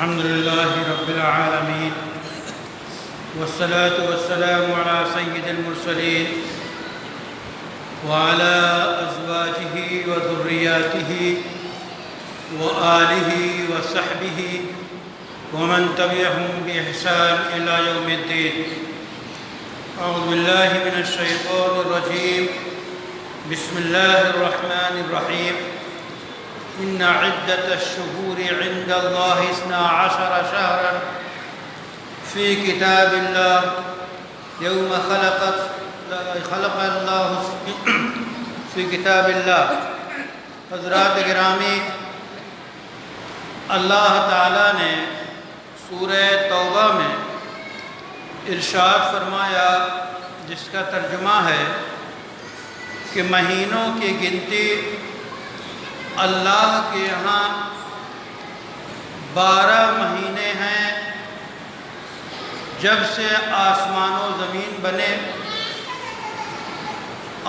الحمد لله رب العالمين والصلاة والسلام على سيد المرسلين وعلى أزواجه وذرياته وآله وصحبه ومن تبعهم بإحسان إلى يوم الدين. أعوذ بالله من الشيطان الرجيم. بسم الله الرحمن الرحيم. إن عدة الشهور عند الله 12 شهرا في كتاب الله يوم خلق الله في كتاب الله. حضرات گرامی، اللہ تعالیٰ نے سورہ توبہ میں ارشاد فرمایا، جس کا ترجمہ ہے کہ مہینوں کی گنتی اللہ کے یہاں 12 مہینے ہیں، جب سے آسمان و زمین بنے،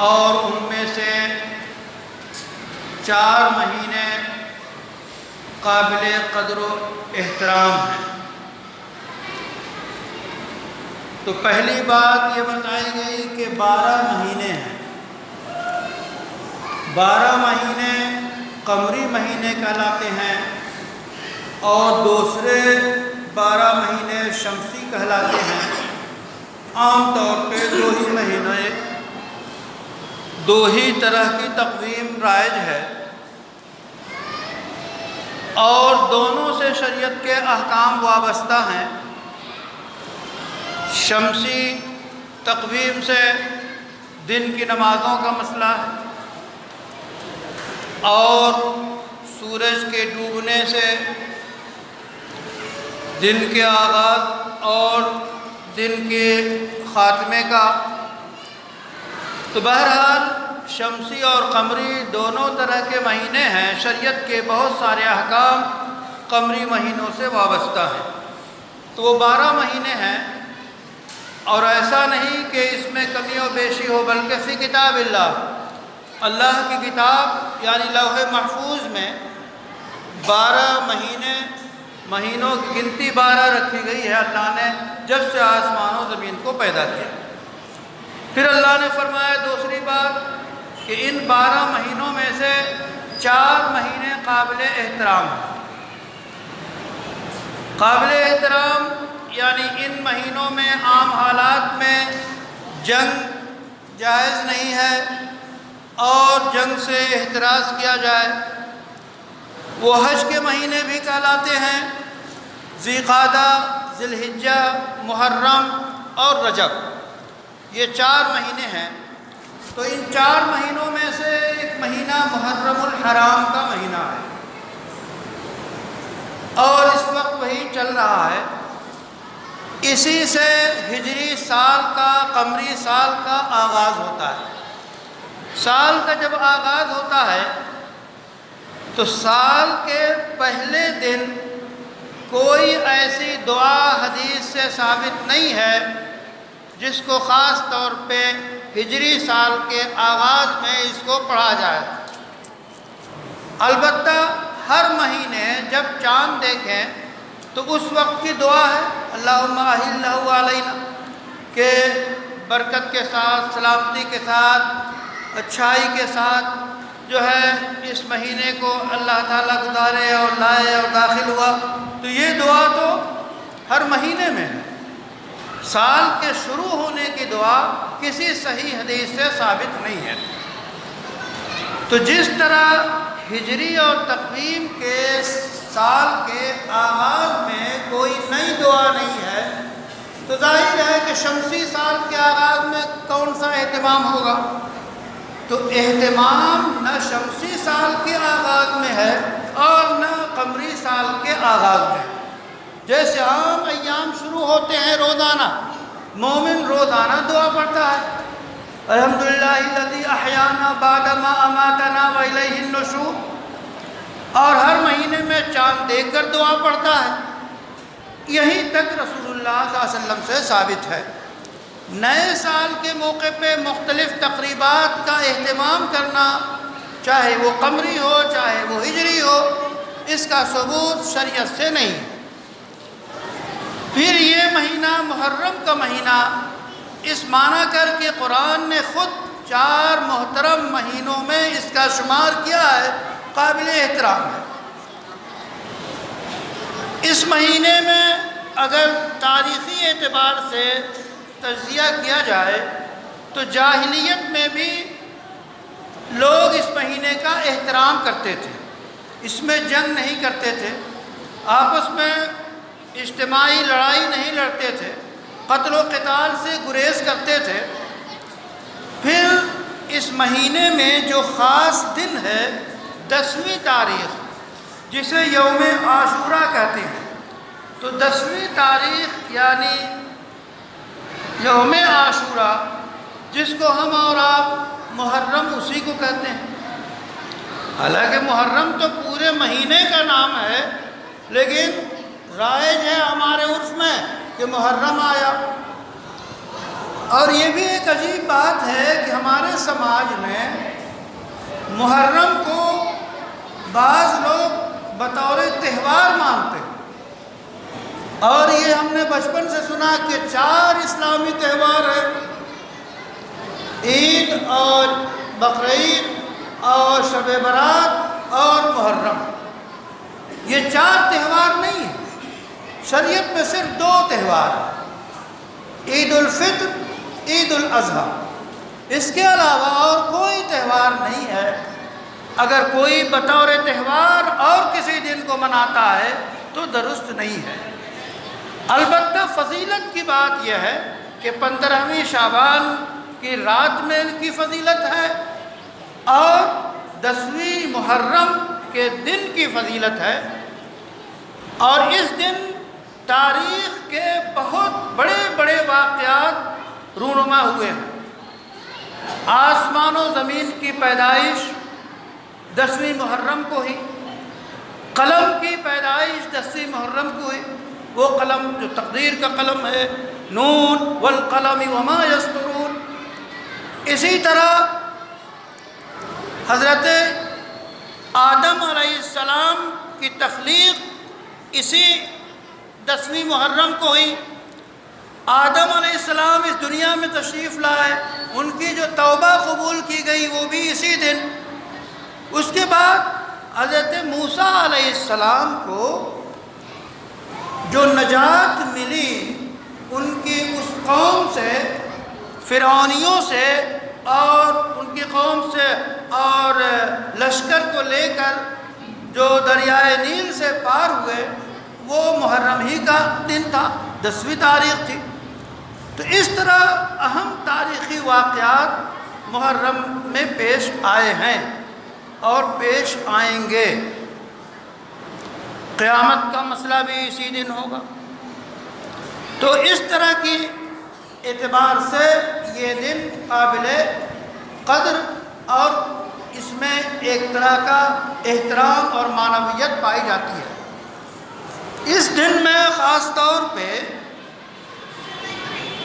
اور ان میں سے 4 مہینے قابل قدر و احترام ہیں. تو پہلی بات یہ بتائی گئی کہ 12 مہینے ہیں. 12 مہینے قمری مہینے کہلاتے ہیں اور دوسرے 12 مہینے شمسی کہلاتے ہیں. عام طور پہ 2 ہی طرح کی تقویم رائج ہے، اور دونوں سے شریعت کے احکام وابستہ ہیں. شمسی تقویم سے دن کی نمازوں کا مسئلہ ہے، اور سورج کے ڈوبنے سے دن کے آغاز اور دن کے خاتمے کا. تو بہرحال شمسی اور قمری دونوں طرح کے مہینے ہیں. شریعت کے بہت سارے احکام قمری مہینوں سے وابستہ ہیں. تو وہ 12 مہینے ہیں، اور ایسا نہیں کہ اس میں کمی و بیشی ہو، بلکہ فی کتاب اللہ، اللہ کی کتاب یعنی لوح محفوظ میں 12 مہینوں کی گنتی 12 رکھی گئی ہے اللہ نے جب سے آسمان و زمین کو پیدا کیا. پھر اللہ نے فرمایا دوسری بات کہ ان 12 مہینوں میں سے 4 مہینے قابل احترام ہیں. قابل احترام یعنی ان مہینوں میں عام حالات میں جنگ جائز نہیں ہے اور جنگ سے احتراز کیا جائے. وہ حج کے مہینے بھی کہلاتے ہیں، ذی قعدہ، ذی الحجہ، محرم اور رجب. یہ 4 مہینے ہیں. تو ان 4 مہینوں میں سے ایک مہینہ محرم الحرام کا مہینہ ہے، اور اس وقت وہی چل رہا ہے. اسی سے ہجری سال کا، قمری سال کا آغاز ہوتا ہے. سال کا جب آغاز ہوتا ہے تو سال کے پہلے دن کوئی ایسی دعا حدیث سے ثابت نہیں ہے جس کو خاص طور پہ ہجری سال کے آغاز میں اس کو پڑھا جائے. البتہ ہر مہینے جب چاند دیکھیں تو اس وقت کی دعا ہے اللہم اہلہ علینا، کہ برکت کے ساتھ، سلامتی کے ساتھ، اچھائی کے ساتھ جو ہے اس مہینے کو اللہ تعالیٰ گزارے اور لائے اور داخل ہوا. تو یہ دعا تو ہر مہینے میں ہے. سال کے شروع ہونے کی دعا کسی صحیح حدیث سے ثابت نہیں ہے. تو جس طرح ہجری اور تقویم کے سال کے آغاز میں کوئی نئی دعا نہیں ہے، تو ظاہر ہے کہ شمسی سال کے آغاز میں کون سا اہتمام ہوگا؟ تو اہتمام نہ شمسی سال کے آغاز میں ہے اور نہ قمری سال کے آغاز میں. جیسے عام ایام شروع ہوتے ہیں روزانہ، مومن روزانہ دعا پڑھتا ہے، الحمدللہ الذی احیانا بعد ما اماتنا والیہ النشور، اور ہر مہینے میں چاند دیکھ کر دعا پڑھتا ہے. یہیں تک رسول اللہ صلی اللہ علیہ وسلم سے ثابت ہے. نئے سال کے موقع پہ مختلف تقریبات کا اہتمام کرنا، چاہے وہ قمری ہو چاہے وہ ہجری ہو، اس کا ثبوت شریعت سے نہیں. پھر یہ مہینہ محرم کا مہینہ اس معنی کر کے قرآن نے خود 4 محترم مہینوں میں اس کا شمار کیا ہے، قابل احترام ہے۔ اس مہینے میں اگر تاریخی اعتبار سے تجزیہ کیا جائے تو جاہلیت میں بھی لوگ اس مہینے کا احترام کرتے تھے، اس میں جنگ نہیں کرتے تھے، آپس میں اجتماعی لڑائی نہیں لڑتے تھے، قتل و قتال سے گریز کرتے تھے۔ پھر اس مہینے میں جو خاص دن ہے 10ویں تاریخ، جسے یوم عاشورہ کہتے ہیں، تو 10ویں تاریخ یعنی یوم عاشورہ، جس کو ہم اور آپ محرم اسی کو کہتے ہیں۔ حالانکہ محرم تو پورے مہینے کا نام ہے، لیکن رائج ہے ہمارے عرف میں کہ محرم آیا۔ اور یہ بھی ایک عجیب بات ہے کہ ہمارے سماج میں محرم کو بعض لوگ بطور تہوار مانتے ہیں، اور یہ ہم نے بچپن سے سنا کہ 4 اسلامی تہوار ہیں، عید اور بقرعید اور شب برات اور محرم۔ یہ 4 تہوار نہیں ہیں، شریعت میں صرف 2 تہوار ہیں، عید الفطر، عید الاضحیٰ۔ اس کے علاوہ اور کوئی تہوار نہیں ہے۔ اگر کوئی بطور تہوار اور کسی دن کو مناتا ہے تو درست نہیں ہے۔ البتہ فضیلت کی بات یہ ہے کہ 15ویں شعبان کی رات میں ان کی فضیلت ہے اور 10ویں محرم کے دن کی فضیلت ہے، اور اس دن تاریخ کے بہت بڑے بڑے واقعات رونما ہوئے ہیں۔ آسمان و زمین کی پیدائش 10ویں محرم کو ہی، قلم کی پیدائش 10ویں محرم کو ہوئی، وہ قلم جو تقدیر کا قلم ہے، نون والقلم وما یسطرون۔ اسی طرح حضرت آدم علیہ السلام کی تخلیق اسی 10ویں محرم کو ہوئی۔ آدم علیہ السلام اس دنیا میں تشریف لائے، ان کی جو توبہ قبول کی گئی وہ بھی اسی دن۔ اس کے بعد حضرت موسیٰ علیہ السلام کو جو نجات ملی ان کی اس قوم سے، فرعونیوں سے اور ان کی قوم سے، اور لشکر کو لے کر جو دریائے نیل سے پار ہوئے، وہ محرم ہی کا دن تھا، 10ویں تاریخ تھی۔ تو اس طرح اہم تاریخی واقعات محرم میں پیش آئے ہیں اور پیش آئیں گے۔ قیامت کا مسئلہ بھی اسی دن ہوگا۔ تو اس طرح کی اعتبار سے یہ دن قابل قدر اور اس میں ایک طرح کا احترام اور معنویت پائی جاتی ہے۔ اس دن میں خاص طور پہ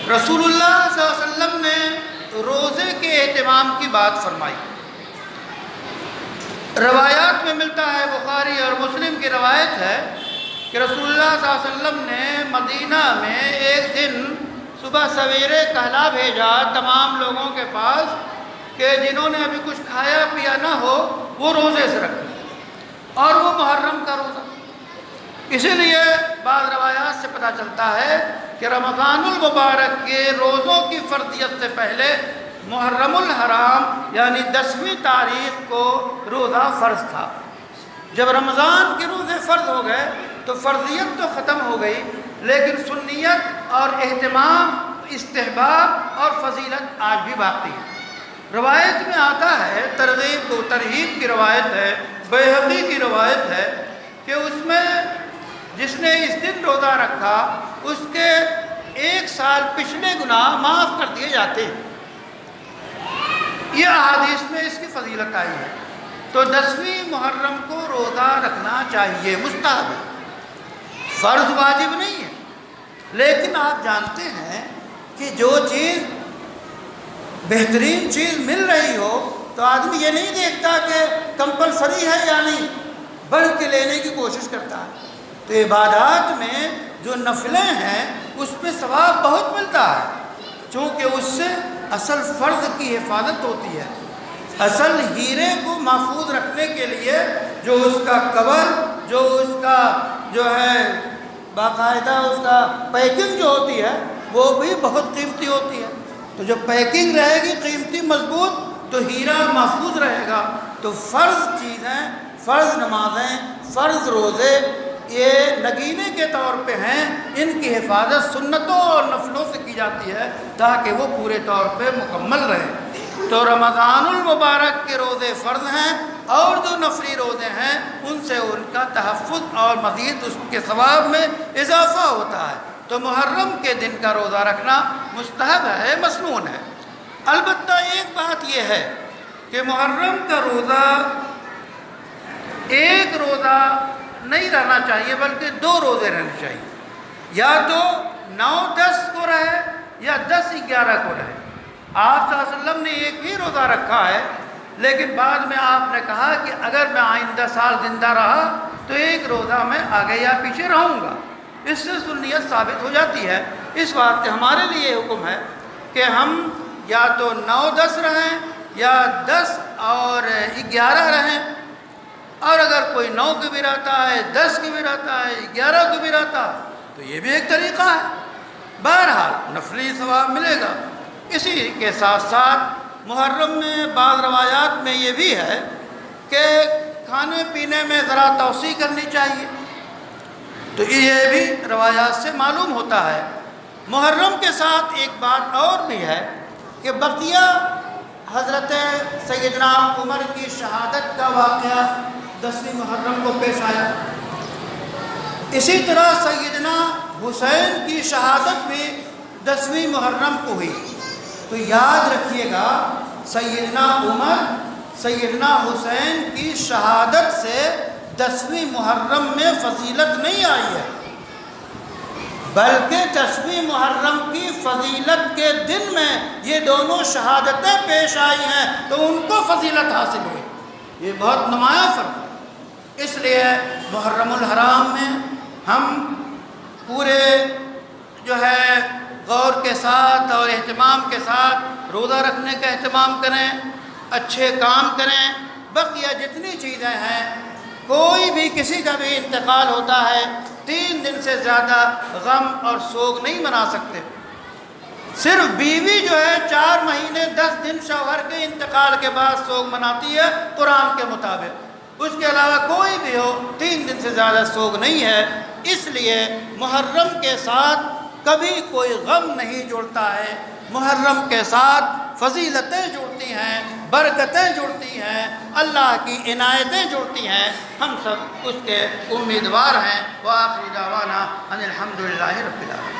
رسول اللہ صلی اللہ علیہ وسلم نے روزے کے اہتمام کی بات فرمائی۔ روایات میں ملتا ہے، بخاری اور مسلم کی روایت ہے کہ رسول اللہ صلی اللہ علیہ وسلم نے مدینہ میں ایک دن صبح سویرے کہلا بھیجا تمام لوگوں کے پاس کہ جنہوں نے ابھی کچھ کھایا پیا نہ ہو وہ روزے سے رکھیں، اور وہ محرم کا روزہ۔ اسی لیے بعض روایات سے پتہ چلتا ہے کہ رمضان المبارک کے روزوں کی فرضیت سے پہلے محرم الحرام یعنی 10ویں تاریخ کو روزہ فرض تھا۔ جب رمضان کے روزے فرض ہو گئے تو فرضیت تو ختم ہو گئی، لیکن سنیت اور اہتمام، استحباب اور فضیلت آج بھی باقی ہے۔ روایت میں آتا ہے، ترغیب و ترہیب کی روایت ہے، بیہقی کی روایت ہے کہ اس میں جس نے اس دن روزہ رکھا اس کے 1 سال پچھلے گناہ معاف کر دیے جاتے ہیں۔ یہ احادیث میں اس کی فضیلت آئی ہے۔ تو 10ویں محرم کو روزہ رکھنا چاہیے، مستحب ہے، فرض واجب نہیں ہے۔ لیکن آپ جانتے ہیں کہ جو چیز بہترین چیز مل رہی ہو تو آدمی یہ نہیں دیکھتا کہ کمپلسری ہے یا نہیں، بڑھ کے لینے کی کوشش کرتا ہے۔ تو عبادات میں جو نفلیں ہیں اس پہ ثواب بہت ملتا ہے، چونکہ اس سے اصل فرض کی حفاظت ہوتی ہے۔ اصل ہیرے کو محفوظ رکھنے کے لیے جو اس کا کور، جو اس کا جو ہے باقاعدہ اس کا پیکنگ جو ہوتی ہے وہ بھی بہت قیمتی ہوتی ہے۔ تو جب پیکنگ رہے گی قیمتی مضبوط تو ہیرا محفوظ رہے گا۔ تو فرض چیزیں، فرض نمازیں، فرض روزے یہ نگینے کے طور پہ ہیں، ان کی حفاظت سنتوں اور نفلوں سے کی جاتی ہے تاکہ وہ پورے طور پہ مکمل رہیں۔ تو رمضان المبارک کے روزے فرض ہیں اور جو نفلی روزے ہیں ان سے ان کا تحفظ اور مزید اس کے ثواب میں اضافہ ہوتا ہے۔ تو محرم کے دن کا روزہ رکھنا مستحب ہے، مسنون ہے۔ البتہ ایک بات یہ ہے کہ محرم کا روزہ ایک روزہ نہیں رہنا چاہیے بلکہ 2 روزے رہنے چاہیے، یا تو 9-10 کو رہے یا 10-11 کو رہے۔ آپ صلی اللہ علیہ وسلم نے ایک ہی روزہ رکھا ہے، لیکن بعد میں آپ نے کہا کہ اگر میں آئندہ سال زندہ رہا تو ایک روزہ میں آگے یا پیچھے رہوں گا۔ اس سے سنیت ثابت ہو جاتی ہے۔ اس واسطے ہمارے لیے حکم ہے کہ ہم یا تو 9-10 رہیں یا 10 اور 11 رہیں، اور اگر کوئی 9 کی بھی رہتا ہے، 10 کی بھی رہتا ہے، 11 کی بھی رہتا ہے تو یہ بھی ایک طریقہ ہے۔ بہرحال نفلی ثواب ملے گا۔ اسی کے ساتھ ساتھ محرم میں بعض روایات میں یہ بھی ہے کہ کھانے پینے میں ذرا توسیع کرنی چاہیے، تو یہ بھی روایات سے معلوم ہوتا ہے۔ محرم کے ساتھ ایک بات اور بھی ہے کہ بقیہ حضرت سیدنا عمر کی شہادت کا واقعہ 10ویں محرم کو پیش آیا، اسی طرح سیدنا حسین کی شہادت بھی 10ویں محرم کو ہوئی۔ تو یاد رکھیے گا سیدنا عمر، سیدنا حسین کی شہادت سے 10ویں محرم میں فضیلت نہیں آئی ہے، بلکہ 10ویں محرم کی فضیلت کے دن میں یہ دونوں شہادتیں پیش آئی ہیں تو ان کو فضیلت حاصل ہوئی۔ یہ بہت نمایاں فرق ہے۔ اس لیے محرم الحرام میں ہم پورے جو ہے غور کے ساتھ اور اہتمام کے ساتھ روزہ رکھنے کا اہتمام کریں، اچھے کام کریں۔ بقیہ جتنی چیزیں ہیں، کوئی بھی کسی کا بھی انتقال ہوتا ہے 3 دن سے زیادہ غم اور سوگ نہیں منا سکتے۔ صرف بیوی جو ہے 4 مہینے 10 دن شوہر کے انتقال کے بعد سوگ مناتی ہے قرآن کے مطابق، اس کے علاوہ کوئی بھی ہو 3 دن سے زیادہ سوگ نہیں ہے۔ اس لیے محرم کے ساتھ کبھی کوئی غم نہیں جڑتا ہے، محرم کے ساتھ فضیلتیں جڑتی ہیں، برکتیں جڑتی ہیں، اللہ کی عنایتیں جڑتی ہیں۔ ہم سب اس کے امیدوار ہیں۔ وآخر دعوانا ان الحمدللہ رب العالمین۔